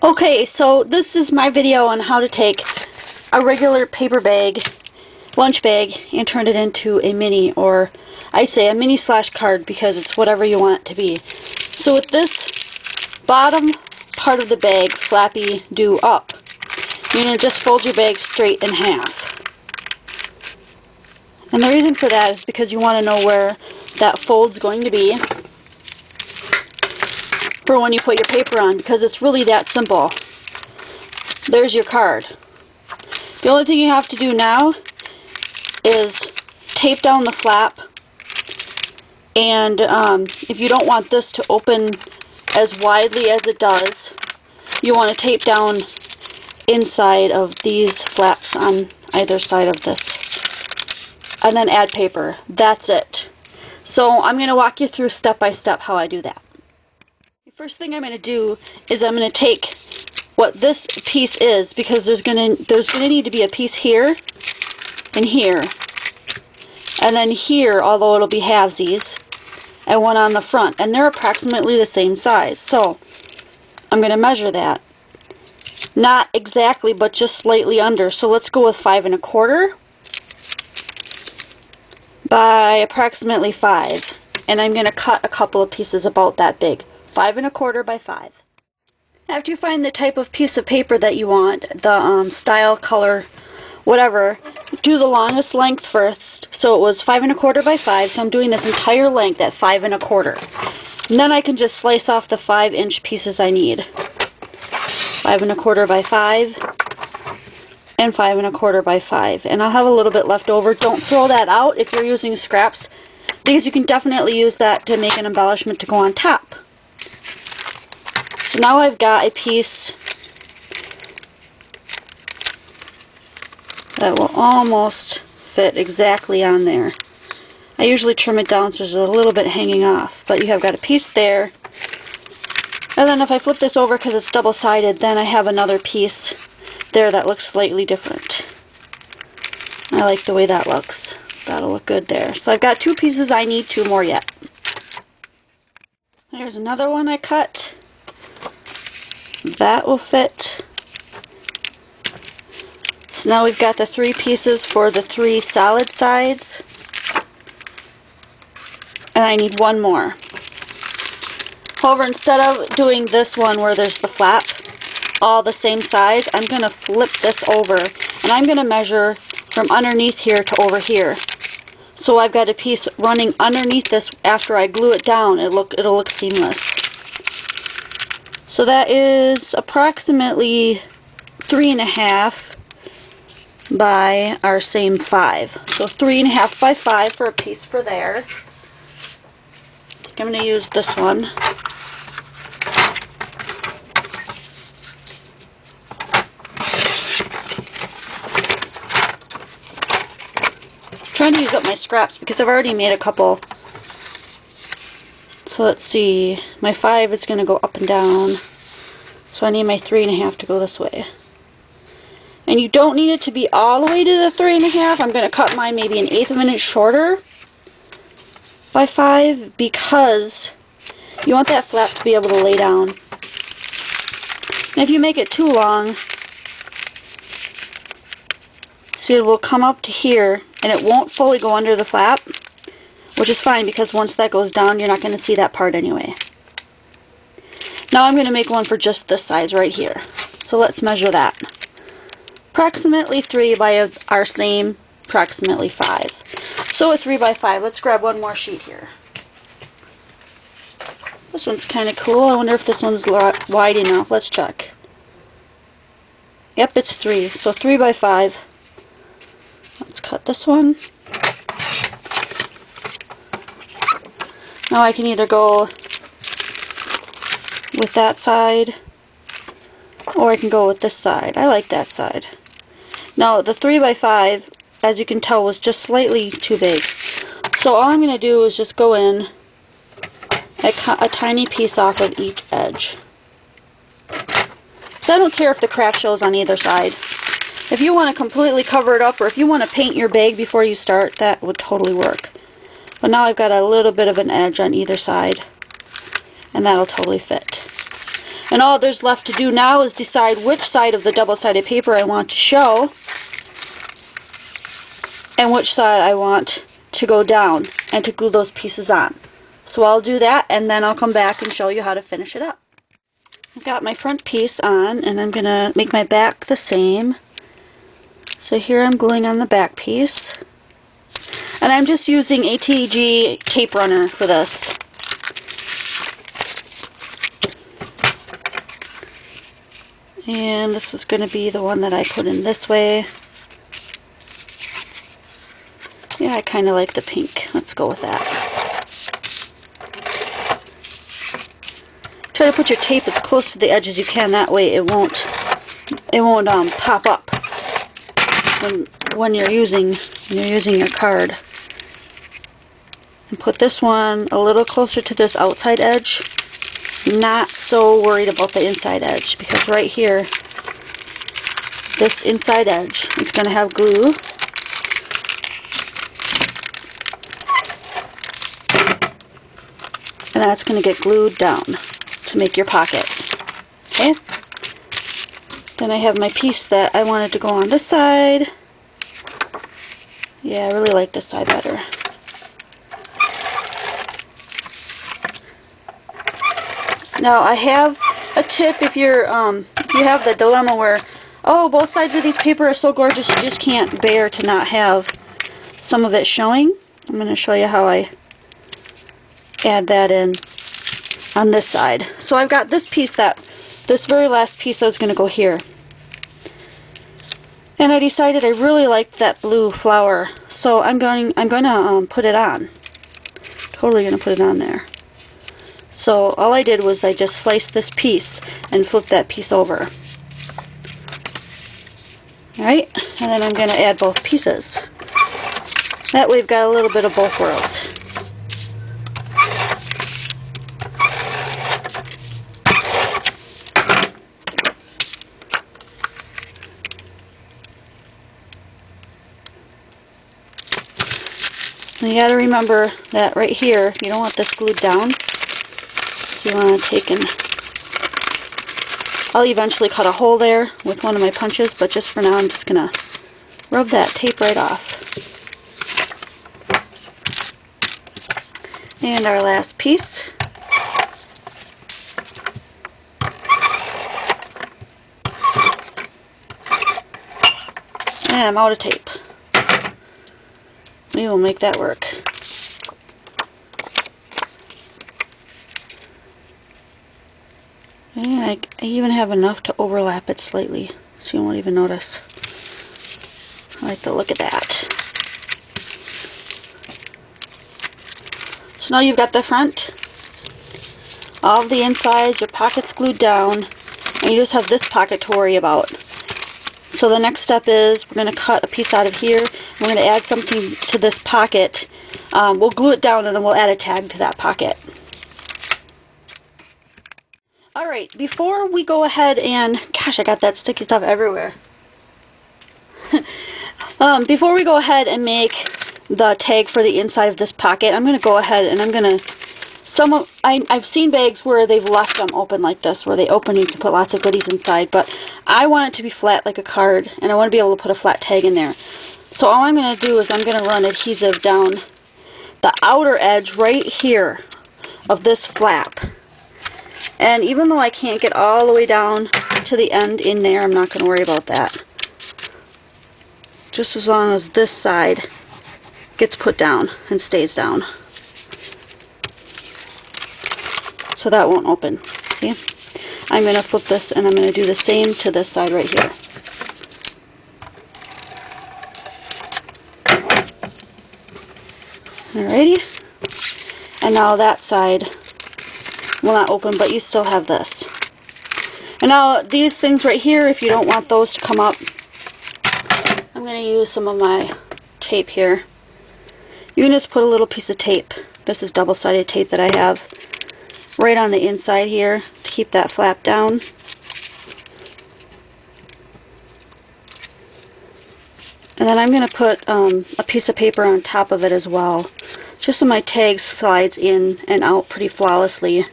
Okay, so this is my video on how to take a regular paper bag, lunch bag, and turn it into a mini, or I'd say a mini slash card because it's whatever you want it to be. So with this bottom part of the bag flappy do up, you're going to just fold your bag straight in half. And the reason for that is because you want to know where that fold's going to be for when you put your paper on, because it's really that simple. There's your card. The only thing you have to do now is tape down the flap, and if you don't want this to open as widely as it does, you want to tape down inside of these flaps on either side of this, and then add paper. That's it. So I'm going to walk you through step by step how I do that. First thing I'm going to do is I'm going to take what this piece is, because there's going to need to be a piece here and here, and then here, although it'll be halvesies, and one on the front, and they're approximately the same size. So I'm going to measure that, not exactly, but just slightly under. So let's go with 5 1/4 by approximately 5, and I'm going to cut a couple of pieces about that big. 5 1/4 by 5. After you find the type of piece of paper that you want, the style, color, whatever, do the longest length first. So it was 5 1/4 by 5, so I'm doing this entire length at 5 1/4. And then I can just slice off the 5-inch pieces I need. 5 1/4 by 5 and 5 1/4 by 5. And I'll have a little bit left over. Don't throw that out if you're using scraps, because you can definitely use that to make an embellishment to go on top. So now I've got a piece that will almost fit exactly on there. I usually trim it down so there's a little bit hanging off, but you have got a piece there. And then if I flip this over, because it's double-sided, then I have another piece there that looks slightly different. I like the way that looks. That'll look good there. So I've got 2 pieces. I need 2 more yet. There's another one I cut. That will fit. So now we've got the 3 pieces for the 3 solid sides. And I need 1 more. However, instead of doing this one where there's the flap all the same size, I'm going to flip this over, and I'm going to measure from underneath here to over here. So I've got a piece running underneath this. After I glue it down, it'll look seamless. So that is approximately 3 1/2 by our same 5. So 3 1/2 by 5 for a piece for there. I think I'm going to use this one. I'm trying to use up my scraps because I've already made a couple. So let's see, my 5 is going to go up and down, so I need my 3 1/2 to go this way. And you don't need it to be all the way to the 3 1/2. I'm going to cut mine maybe 1/8 of an inch shorter by 5, because you want that flap to be able to lay down. And if you make it too long, see, it will come up to here and it won't fully go under the flap, which is fine, because once that goes down, you're not going to see that part anyway. Now I'm going to make one for just this size right here. So let's measure that. Approximately 3 by our same approximately 5. So a 3 by 5. Let's grab one more sheet here. This one's kind of cool. I wonder if this one's wide enough. Let's check. Yep, it's 3. So 3 by 5. Let's cut this one. Now I can either go with that side, or I can go with this side. I like that side. Now the 3 by 5, as you can tell, was just slightly too big. So all I'm going to do is just go in and cut a tiny piece off of each edge. So I don't care if the crack shows on either side. If you want to completely cover it up, or if you want to paint your bag before you start, that would totally work. But now I've got a little bit of an edge on either side, and that'll totally fit. And all there's left to do now is decide which side of the double-sided paper I want to show and which side I want to go down and to glue those pieces on. So I'll do that and then I'll come back and show you how to finish it up. I've got my front piece on and I'm going to make my back the same. So here I'm gluing on the back piece. And I'm just using ATG tape runner for this. And this is going to be the one that I put in this way. Yeah, I kind of like the pink. Let's go with that. Try to put your tape as close to the edge as you can. That way it won't pop up when you're using your card. And put this one a little closer to this outside edge. Not so worried about the inside edge, because right here, this inside edge, it's going to have glue. And that's going to get glued down to make your pocket. Okay? Then I have my piece that I wanted to go on this side. Yeah, I really like this side better. Now I have a tip if you have the dilemma where, oh, both sides of these paper are so gorgeous you just can't bear to not have some of it showing. I'm going to show you how I add that in on this side. So I've got this piece, this very last piece I was going to go here. And I decided I really liked that blue flower, so I'm going to put it on. Totally going to put it on there. So all I did was I just sliced this piece and flipped that piece over. Alright, and then I'm going to add both pieces. That way we've got a little bit of both worlds. And you got to remember that right here, you don't want this glued down. So you want to take and I'll eventually cut a hole there with one of my punches, but just for now I'm just going to rub that tape right off. And our last piece. And I'm out of tape. We will make that work. And I even have enough to overlap it slightly, so you won't even notice. I like the look of that. So now you've got the front, all of the insides, your pockets glued down, and you just have this pocket to worry about. So the next step is we're going to cut a piece out of here. We're going to add something to this pocket. We'll glue it down and then we'll add a tag to that pocket. Alright, before we go ahead and, gosh, I got that sticky stuff everywhere. Before we go ahead and make the tag for the inside of this pocket, I'm going to go ahead and I'm going to, I've seen bags where they've left them open like this, where they open and you can put lots of goodies inside, but I want it to be flat like a card, and I want to be able to put a flat tag in there. So all I'm going to do is I'm going to run adhesive down the outer edge right here of this flap. And even though I can't get all the way down to the end in there, I'm not going to worry about that. Just as long as this side gets put down and stays down. So that won't open. See? I'm going to flip this and I'm going to do the same to this side right here. Alrighty. And now that side will not open, but you still have this. And now these things right here, if you don't want those to come up, I'm going to use some of my tape here. You can just put a little piece of tape. This is double-sided tape that I have right on the inside here to keep that flap down. And then I'm going to put a piece of paper on top of it as well, just so my tag slides in and out pretty flawlessly.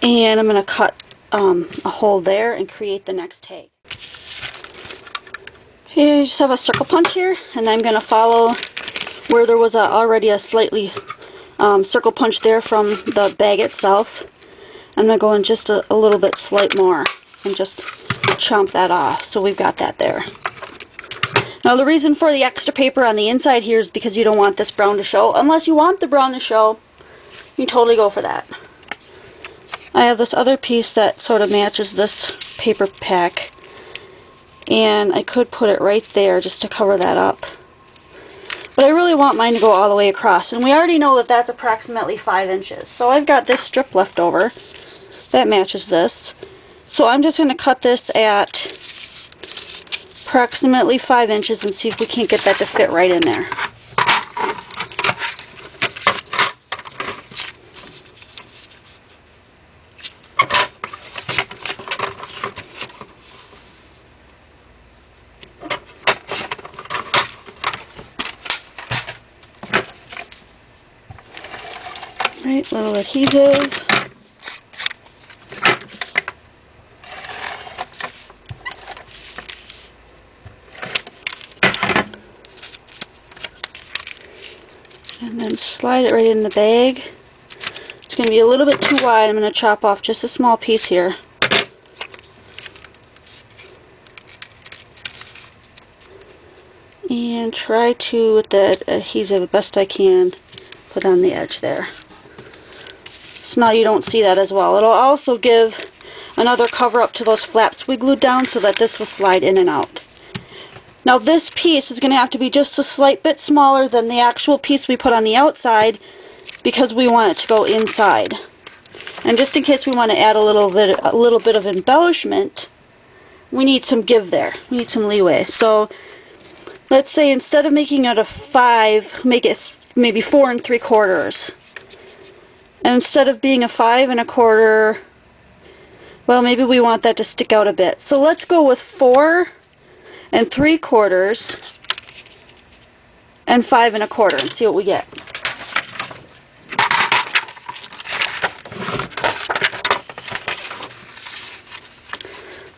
And I'm going to cut a hole there and create the next tag. Okay, I just have a circle punch here, and I'm going to follow where there was already a slightly circle punch there from the bag itself. I'm going to go in just a little bit slight more and just chomp that off. So we've got that there. Now the reason for the extra paper on the inside here is because you don't want this brown to show. Unless you want the brown to show, you can totally go for that. I have this other piece that sort of matches this paper pack, and I could put it right there just to cover that up. But I really want mine to go all the way across, and we already know that that's approximately 5 inches. So I've got this strip left over that matches this. So I'm just going to cut this at approximately 5 inches and see if we can't get that to fit right in there. Right, little adhesive. And then slide it right in the bag. It's going to be a little bit too wide. I'm going to chop off just a small piece here. And try to, with the adhesive, the best I can, put on the edge there. So now you don't see that as well. It'll also give another cover up to those flaps we glued down so that this will slide in and out. Now this piece is going to have to be just a slight bit smaller than the actual piece we put on the outside because we want it to go inside. And just in case we want to add a little bit of embellishment, we need some give there. We need some leeway. So let's say instead of making it a 5, make it maybe 4 3/4. And instead of being a 5 1/4, well, maybe we want that to stick out a bit. So let's go with 4 3/4 and 5 1/4 and see what we get.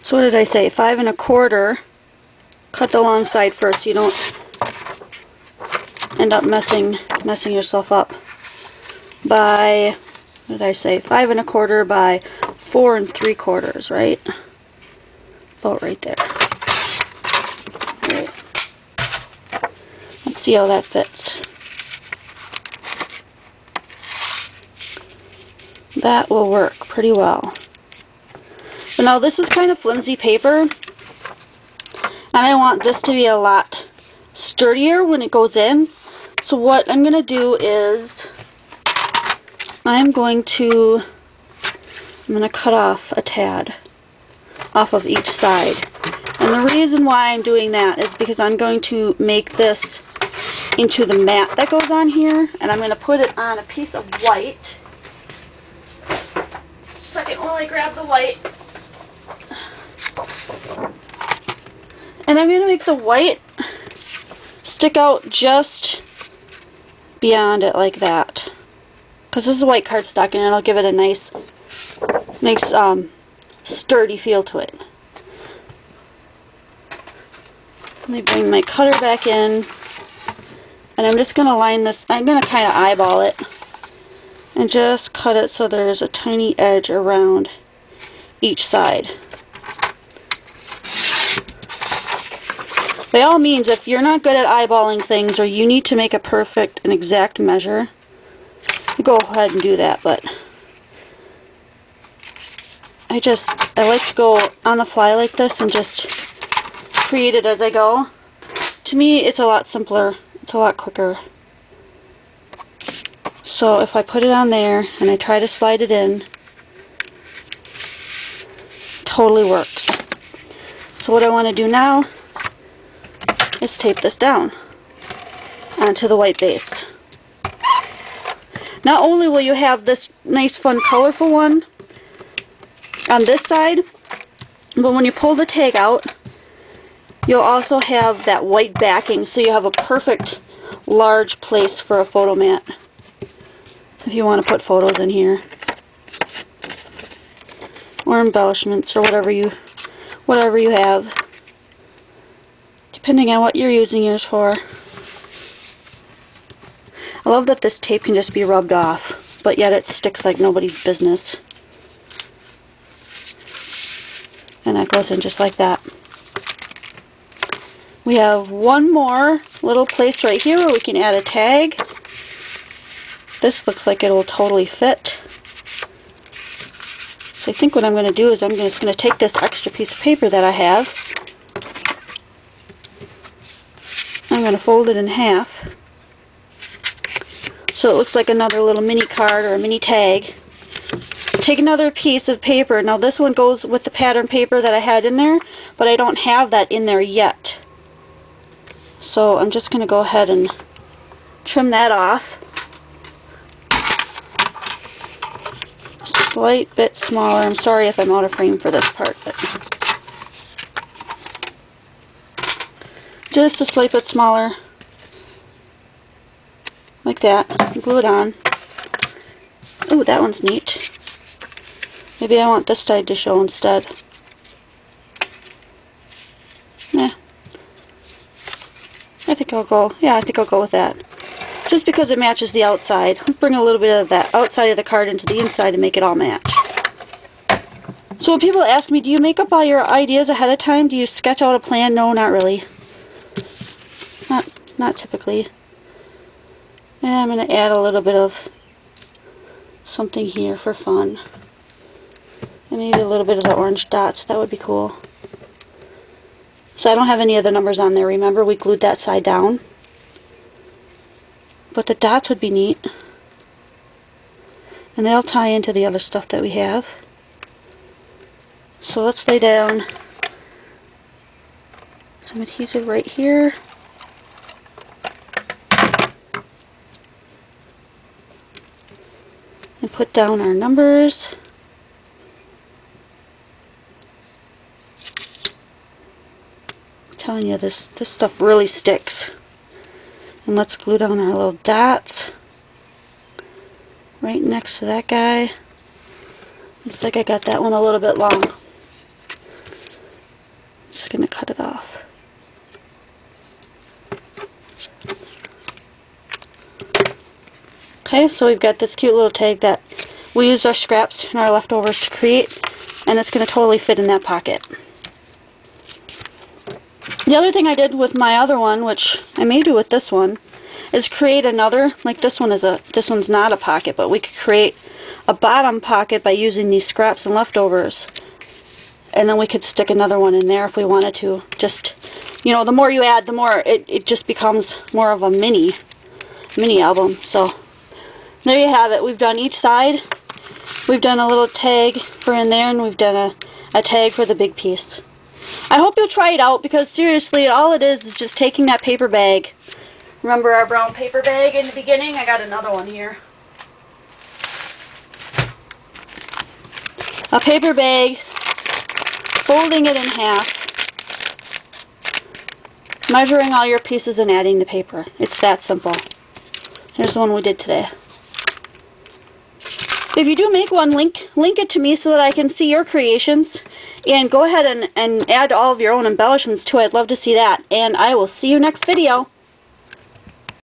So what did I say? 5 1/4. Cut the long side first so you don't end up messing yourself up. By, what did I say? 5 1/4 by 4 3/4, right? About right there. Right. Let's see how that fits. That will work pretty well. But now this is kind of flimsy paper, and I want this to be a lot sturdier when it goes in. So what I'm going to do is I'm going to cut off a tad off of each side. And the reason why I'm doing that is because I'm going to make this into the mat that goes on here, and I'm going to put it on a piece of white. Second while I grab the white. And I'm going to make the white stick out just beyond it like that. Because this is white cardstock and it'll give it a nice sturdy feel to it. Let me bring my cutter back in. And I'm just going to line this, I'm going to kind of eyeball it. And just cut it so there's a tiny edge around each side. By all means, if you're not good at eyeballing things or you need to make a perfect and exact measure, go ahead and do that, but I like to go on the fly like this and just create it as I go. To me, it's a lot simpler. It's a lot quicker. So if I put it on there and I try to slide it in, totally works. So what I want to do now is tape this down onto the white base. Not only will you have this nice, fun, colorful one on this side, but when you pull the tag out, you'll also have that white backing, so you have a perfect large place for a photo mat if you want to put photos in here. or embellishments or whatever you have, depending on what you're using yours for. I love that this tape can just be rubbed off, but yet it sticks like nobody's business. And that goes in just like that. We have one more little place right here where we can add a tag. This looks like it will totally fit. So I think what I'm going to do is I'm just going to take this extra piece of paper that I have. I'm going to fold it in half, so it looks like another little mini card or a mini tag. Take another piece of paper. Now this one goes with the pattern paper that I had in there, but I don't have that in there yet. So I'm just going to go ahead and trim that off. A slight bit smaller. I'm sorry if I'm out of frame for this part, but just a slight bit smaller. Like that. Glue it on. Ooh, that one's neat. Maybe I want this side to show instead. Yeah. I think I'll go with that. Just because it matches the outside. Let's bring a little bit of that outside of the card into the inside and make it all match. So when people ask me, do you make up all your ideas ahead of time? Do you sketch out a plan? No, not really. Not typically. And I'm going to add a little bit of something here for fun. And maybe a little bit of the orange dots. That would be cool. So I don't have any of the numbers on there. Remember, we glued that side down. But the dots would be neat. And they'll tie into the other stuff that we have. So let's lay down some adhesive right here. And put down our numbers. I'm telling you, this stuff really sticks. And let's glue down our little dots right next to that guy. Looks like I got that one a little bit long. Just going to cut it off. Okay, so we've got this cute little tag that we used our scraps and our leftovers to create, and it's going to totally fit in that pocket. The other thing I did with my other one, which I may do with this one, is create another, like this one's not a pocket, but we could create a bottom pocket by using these scraps and leftovers. And then we could stick another one in there if we wanted to. Just, you know, the more you add, the more it just becomes more of a mini album. So there you have it. We've done each side. We've done a little tag for in there, and we've done a tag for the big piece. I hope you'll try it out, because seriously, all it is just taking that paper bag. Remember our brown paper bag in the beginning? I got another one here. A paper bag, folding it in half, measuring all your pieces and adding the paper. It's that simple. Here's the one we did today. If you do make one, link it to me so that I can see your creations. And go ahead and add all of your own embellishments too. I'd love to see that. And I will see you next video.